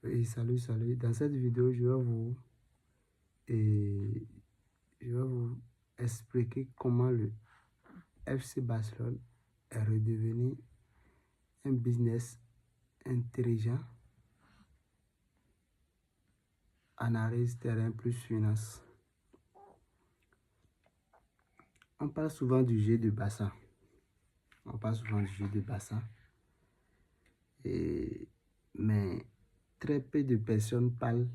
Et salut. Dans cette vidéo, je vais vous expliquer comment le FC Barcelone est redevenu un business intelligent, analyse terrain plus finance. On parle souvent du jeu de Barça. Mais très peu de personnes parlent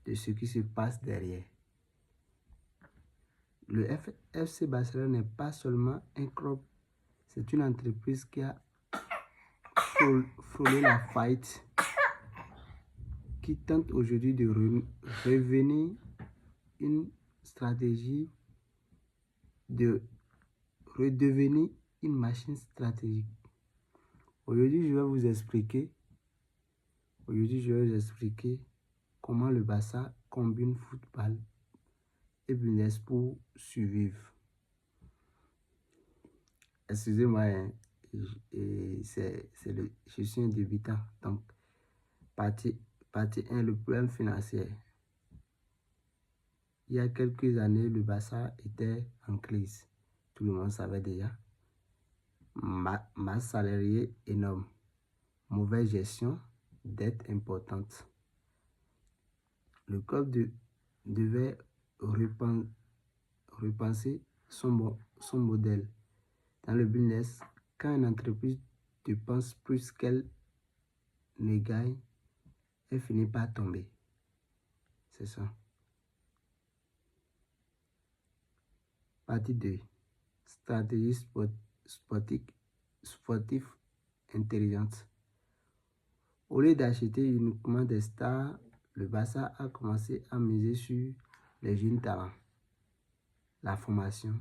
de ce qui se passe derrière. Le FC Barcelone n'est pas seulement un club, c'est une entreprise qui a frôlé la faillite, qui tente aujourd'hui de revenir une stratégie, de redevenir une machine stratégique. Aujourd'hui, je vais vous expliquer comment le Barça combine football et business pour survivre. Excusez-moi, je suis un débutant. Donc, partie 1, le problème financier. Il y a quelques années, le Barça était en crise. Tout le monde savait déjà. Masse salariée énorme. Mauvaise gestion, dette importante. Le club devait repenser son modèle. Dans le business, quand une entreprise dépense plus qu'elle ne gagne, elle finit par tomber. C'est ça. Partie 2. Stratégie sportive intelligente. Au lieu d'acheter uniquement des stars, le Barça a commencé à miser sur les jeunes talents, la formation,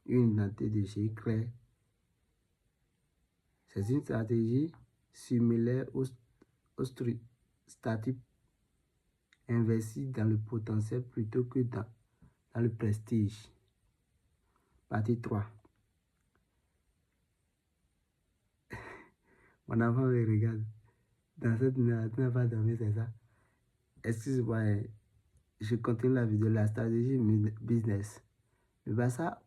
une identité de jeu claire. C'est une stratégie similaire au startup, investir dans le potentiel plutôt que dans le prestige. Partie 3. Mon enfant me regarde. Dans cette nuit, tu n'as pas dormi, c'est ça? Excuse-moi, je continue la vidéo. La stratégie business. Le Barça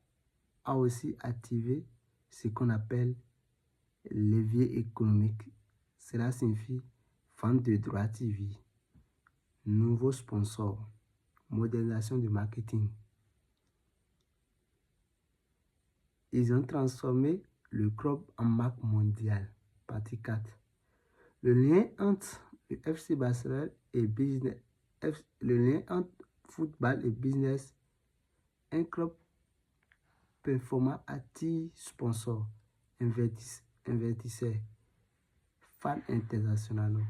a aussi activé ce qu'on appelle levier économique. Cela signifie vente de droits TV, nouveaux sponsors, modernisation du marketing. Ils ont transformé le club en marque mondiale. Partie 4. Le lien entre le FC Barcelone et business, le lien entre football et business, un club performant attire sponsors, investisseurs, fans internationaux.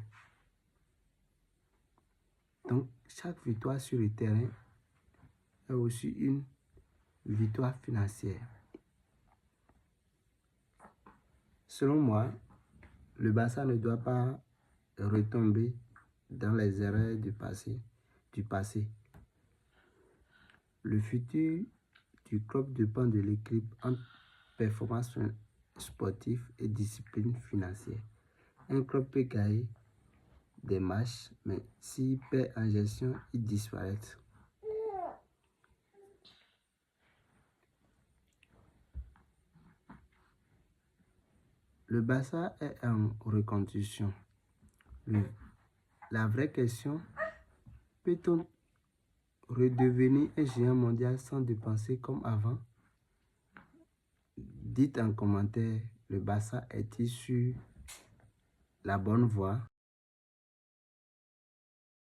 Donc, chaque victoire sur le terrain est aussi une victoire financière. Selon moi, le Barça ne doit pas retomber dans les erreurs du passé. Le futur du club dépend de l'équilibre entre performance sportive et discipline financière. Un club peut gagner des matchs, mais s'il perd en gestion, il disparaît. Le Barça est en reconstruction. La vraie question, peut-on redevenir un géant mondial sans dépenser comme avant? Dites en commentaire, le Barça est-il sur la bonne voie?